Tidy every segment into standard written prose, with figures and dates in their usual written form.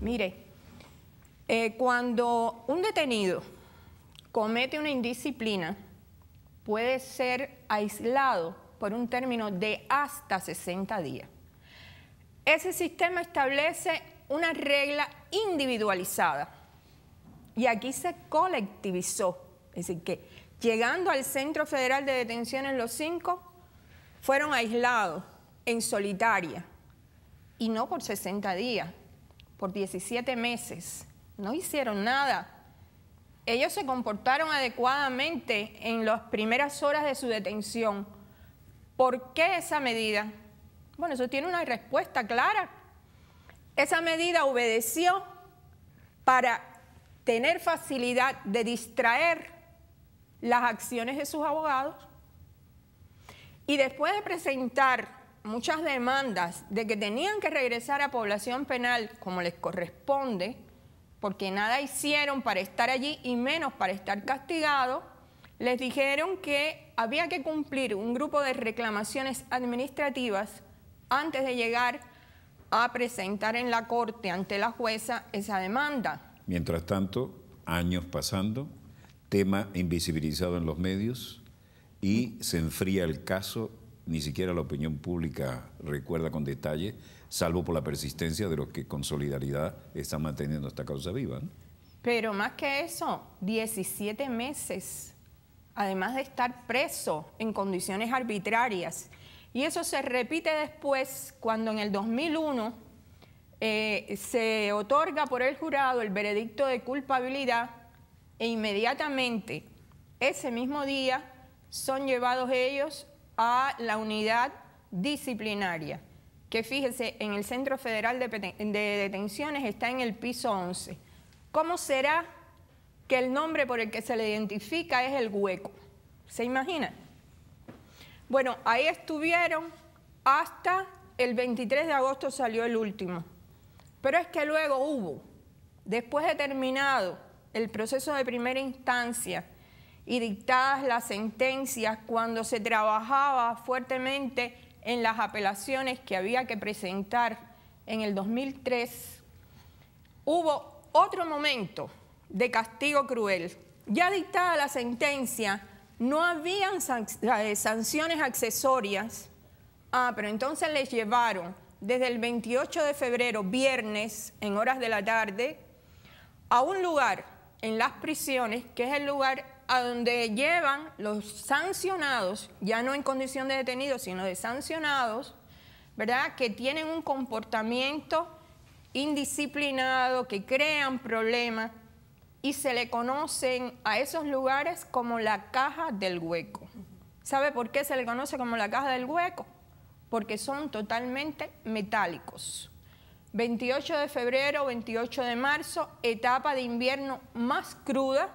Mire, cuando un detenido comete una indisciplina, puede ser aislado por un término de hasta 60 días. Ese sistema establece una regla individualizada y aquí se colectivizó. Es decir, que llegando al Centro Federal de Detenciones, los 5 fueron aislados en solitaria y no por 60 días, por 17 meses. No hicieron nada. Ellos se comportaron adecuadamente en las primeras horas de su detención. ¿Por qué esa medida? Bueno, eso tiene una respuesta clara. Esa medida obedeció para tener facilidad de distraer las acciones de sus abogados y después de presentar muchas demandas de que tenían que regresar a población penal como les corresponde, porque nada hicieron para estar allí y menos para estar castigados, les dijeron que había que cumplir un grupo de reclamaciones administrativas antes de llegar a presentar en la corte ante la jueza esa demanda. Mientras tanto, años pasando, tema invisibilizado en los medios y se enfría el caso, ni siquiera la opinión pública recuerda con detalle, salvo por la persistencia de los que con solidaridad están manteniendo esta causa viva, ¿no? Pero más que eso, 17 meses, además de estar preso en condiciones arbitrarias. Y eso se repite después cuando en el 2001 se otorga por el jurado el veredicto de culpabilidad e inmediatamente ese mismo día son llevados ellos a la unidad disciplinaria, que fíjese, en el Centro Federal de Detenciones está en el piso 11. ¿Cómo será que el nombre por el que se le identifica es El Hueco? ¿Se imagina? Bueno, ahí estuvieron hasta el 23 de agosto salió el último. Pero es que luego hubo, después de terminado el proceso de primera instancia y dictadas las sentencias, cuando se trabajaba fuertemente en las apelaciones que había que presentar en el 2003, hubo otro momento de castigo cruel. Ya dictada la sentencia, no habían sanciones accesorias. Pero entonces les llevaron desde el 28 de febrero, viernes, en horas de la tarde, a un lugar en las prisiones, que es el lugar a donde llevan los sancionados, ya no en condición de detenidos, sino de sancionados, ¿verdad?, que tienen un comportamiento indisciplinado, que crean problemas, y se le conocen a esos lugares como la Caja del Hueco. ¿Sabe por qué se le conoce como la Caja del Hueco? Porque son totalmente metálicos. 28 de febrero, 28 de marzo, etapa de invierno más cruda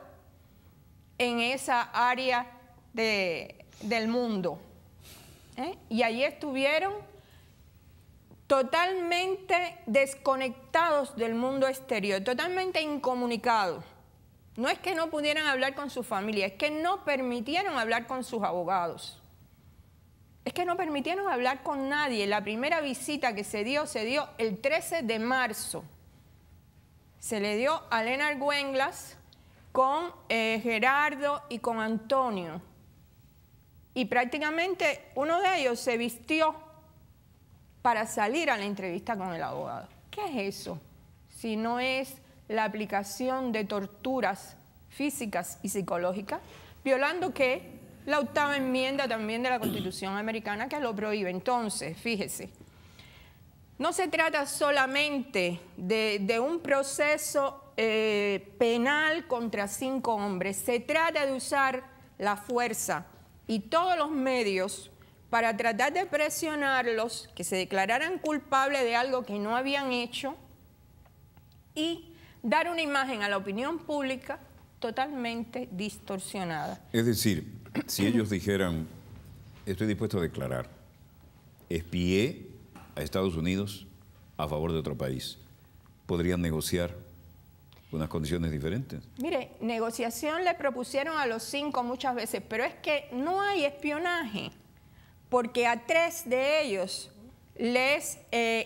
en esa área del mundo. Y allí estuvieron totalmente desconectados del mundo exterior, totalmente incomunicados. No es que no pudieran hablar con su familia, es que no permitieron hablar con sus abogados. Es que no permitieron hablar con nadie. La primera visita que se dio el 13 de marzo. Se le dio a Leonard Weinglass con Gerardo y con Antonio. Y prácticamente uno de ellos se vistió para salir a la entrevista con el abogado. ¿Qué es eso? Si no es la aplicación de torturas físicas y psicológicas, violando ¿qué? La 8ª enmienda también de la Constitución americana, que lo prohíbe. Entonces, fíjese, no se trata solamente de un proceso penal contra 5 hombres, se trata de usar la fuerza y todos los medios para tratar de presionarlos, que se declararan culpables de algo que no habían hecho y dar una imagen a la opinión pública totalmente distorsionada. Es decir, si ellos dijeran, estoy dispuesto a declarar, espié a Estados Unidos a favor de otro país, ¿podrían negociar unas condiciones diferentes? Mire, negociación le propusieron a los 5 muchas veces, pero es que no hay espionaje, porque a 3 de ellos les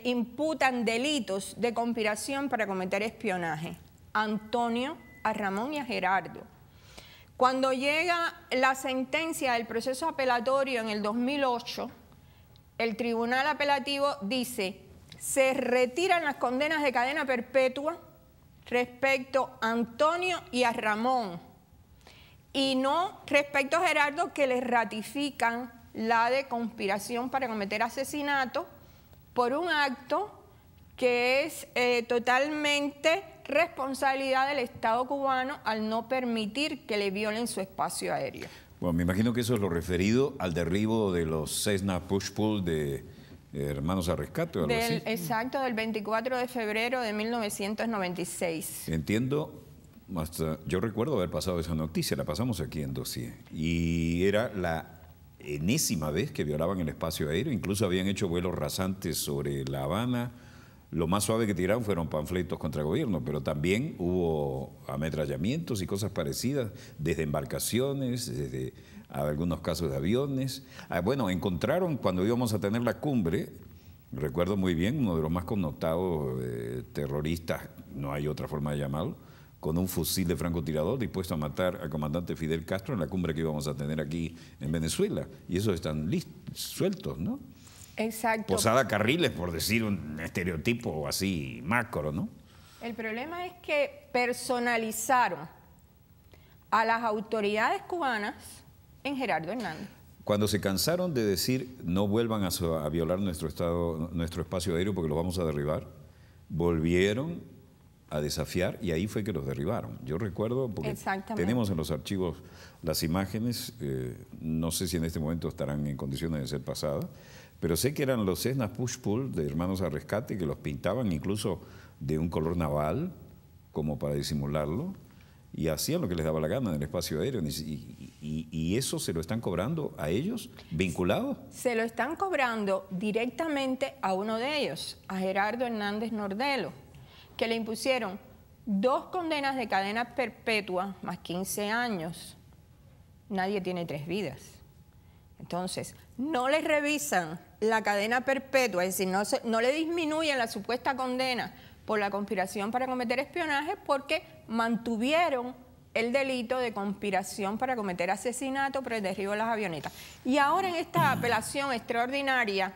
imputan delitos de conspiración para cometer espionaje. A Antonio, a Ramón y a Gerardo. Cuando llega la sentencia del proceso apelatorio en el 2008, el Tribunal Apelativo dice: se retiran las condenas de cadena perpetua respecto a Antonio y a Ramón, y no respecto a Gerardo, que les ratifican la de conspiración para cometer asesinato por un acto que es totalmente responsabilidad del Estado cubano al no permitir que le violen su espacio aéreo. Bueno, me imagino que eso es lo referido al derribo de los Cessna Push-Pull de Hermanos a Rescate o algo así. Exacto, del 24 de febrero de 1996. Entiendo, hasta yo recuerdo haber pasado esa noticia, la pasamos aquí en Dossier, y era la enésima vez que violaban el espacio aéreo, incluso habían hecho vuelos rasantes sobre La Habana. Lo más suave que tiraron fueron panfletos contra el gobierno, pero también hubo ametrallamientos y cosas parecidas, desde embarcaciones, desde algunos casos de aviones. Bueno, encontraron cuando íbamos a tener la cumbre, recuerdo muy bien, uno de los más connotados terroristas, no hay otra forma de llamarlo, con un fusil de francotirador dispuesto a matar al comandante Fidel Castro en la cumbre que íbamos a tener aquí en Venezuela. Y esos están sueltos, ¿no? Exacto. Posada Carriles, por decir un estereotipo así macro, ¿no? El problema es que personalizaron a las autoridades cubanas en Gerardo Hernández. Cuando se cansaron de decir no vuelvan a violar nuestro espacio aéreo porque los vamos a derribar, volvieron a desafiar y ahí fue que los derribaron. Yo recuerdo, porque tenemos en los archivos las imágenes, no sé si en este momento estarán en condiciones de ser pasadas, pero sé que eran los Cessna Push-Pull de Hermanos a Rescate que los pintaban incluso de un color naval, como para disimularlo, y hacían lo que les daba la gana en el espacio aéreo. Y eso se lo están cobrando a ellos, vinculados. Se lo están cobrando directamente a uno de ellos, a Gerardo Hernández Nordelo, que le impusieron 2 condenas de cadena perpetua más 15 años. Nadie tiene 3 vidas. Entonces, no le revisan la cadena perpetua, es decir, no le disminuyen la supuesta condena por la conspiración para cometer espionaje, porque mantuvieron el delito de conspiración para cometer asesinato por el derribo de las avionetas. Y ahora en esta apelación extraordinaria,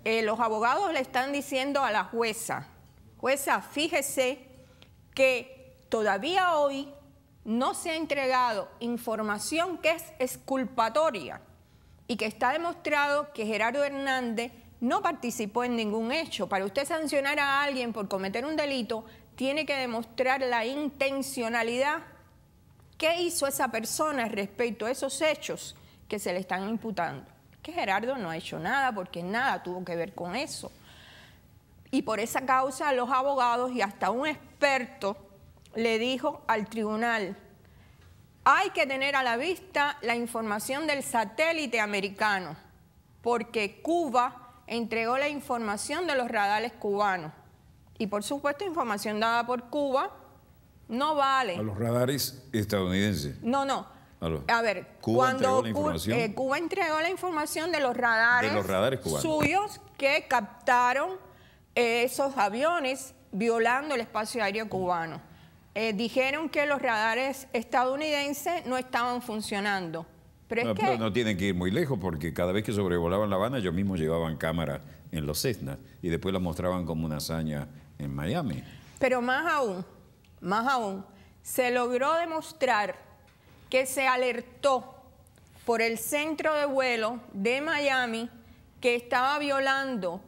los abogados le están diciendo a la jueza, fíjese que todavía hoy no se ha entregado información que es exculpatoria y que está demostrado que Gerardo Hernández no participó en ningún hecho. Para usted sancionar a alguien por cometer un delito, tiene que demostrar la intencionalidad. ¿Qué hizo esa persona respecto a esos hechos que se le están imputando? Que Gerardo no ha hecho nada, porque nada tuvo que ver con eso. Y por esa causa los abogados y hasta un experto le dijo al tribunal: hay que tener a la vista la información del satélite americano, porque Cuba entregó la información de los radares cubanos. Y por supuesto, información dada por Cuba no vale. ¿A los radares estadounidenses? No. A ver, Cuba cuando Cuba entregó la información de los radares cubanos suyos que captaron esos aviones violando el espacio aéreo cubano. Dijeron que los radares estadounidenses no estaban funcionando. Pero no tienen que ir muy lejos, porque cada vez que sobrevolaban La Habana, ellos mismos llevaban cámaras en los Cessna y después las mostraban como una hazaña en Miami. Pero más aún, se logró demostrar que se alertó por el centro de vuelo de Miami que estaba violando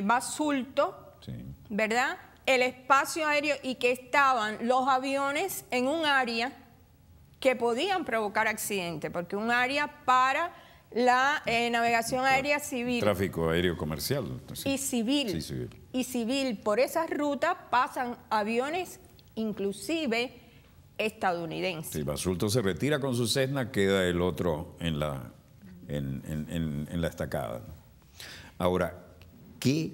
Basulto, sí, ¿verdad?, el espacio aéreo, y que estaban los aviones en un área que podían provocar accidentes, porque un área para la navegación aérea civil. Tráfico aéreo comercial. Sí. Y civil. Sí, civil. Y civil. Por esas rutas pasan aviones, inclusive estadounidenses. Si Basulto se retira con su Cessna, queda el otro en la estacada. Ahora, ¿qué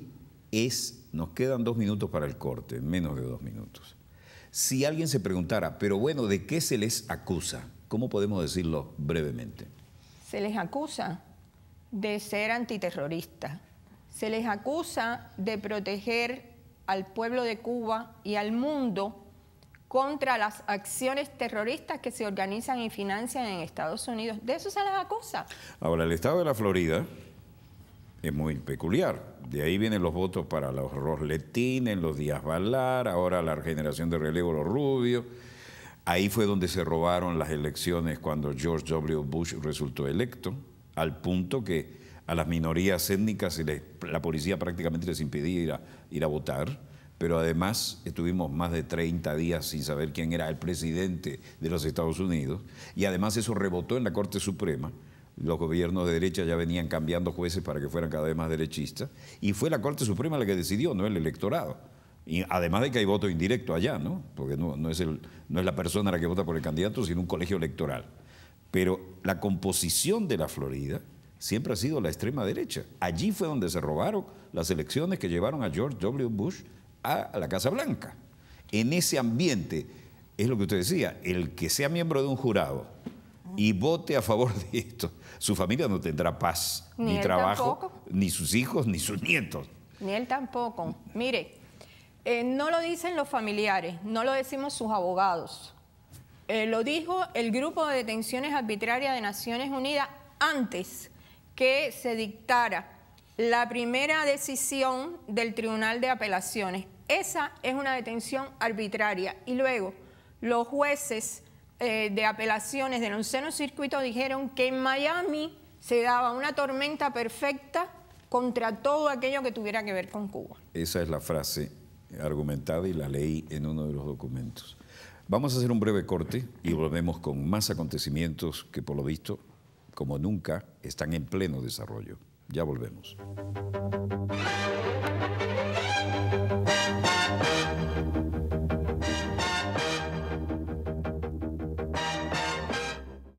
es? Nos quedan 2 minutos para el corte, menos de 2 minutos. Si alguien se preguntara, pero bueno, ¿de qué se les acusa? ¿Cómo podemos decirlo brevemente? Se les acusa de ser antiterroristas, se les acusa de proteger al pueblo de Cuba y al mundo contra las acciones terroristas que se organizan y financian en Estados Unidos. De eso se les acusa. Ahora, el estado de la Florida es muy peculiar. De ahí vienen los votos para los Rosletines, los Díaz Balar, ahora la generación de relevo, los Rubio. Ahí fue donde se robaron las elecciones cuando George W. Bush resultó electo, al punto que a las minorías étnicas la policía prácticamente les impedía ir a votar, pero además estuvimos más de 30 días sin saber quién era el presidente de los Estados Unidos, y además eso rebotó en la Corte Suprema. Los gobiernos de derecha ya venían cambiando jueces para que fueran cada vez más derechistas, y fue la Corte Suprema la que decidió, no el electorado. Y además de que hay voto indirecto allá, ¿no? Porque no es la persona la que vota por el candidato, sino un colegio electoral. Pero la composición de la Florida siempre ha sido la extrema derecha. Allí fue donde se robaron las elecciones que llevaron a George W. Bush a la Casa Blanca. En ese ambiente, es lo que usted decía, el que sea miembro de un jurado y vote a favor de esto, su familia no tendrá paz, ni trabajo, tampoco, ni sus hijos, ni sus nietos. Ni él tampoco. Mire, no lo dicen los familiares, no lo decimos sus abogados. Lo dijo el Grupo de Detenciones Arbitrarias de Naciones Unidas antes que se dictara la primera decisión del Tribunal de Apelaciones. Esa es una detención arbitraria. Y luego los jueces de apelaciones del 11º Circuito dijeron que en Miami se daba una tormenta perfecta contra todo aquello que tuviera que ver con Cuba. Esa es la frase argumentada y la leí en uno de los documentos. Vamos a hacer un breve corte y volvemos con más acontecimientos que por lo visto, como nunca, están en pleno desarrollo. Ya volvemos.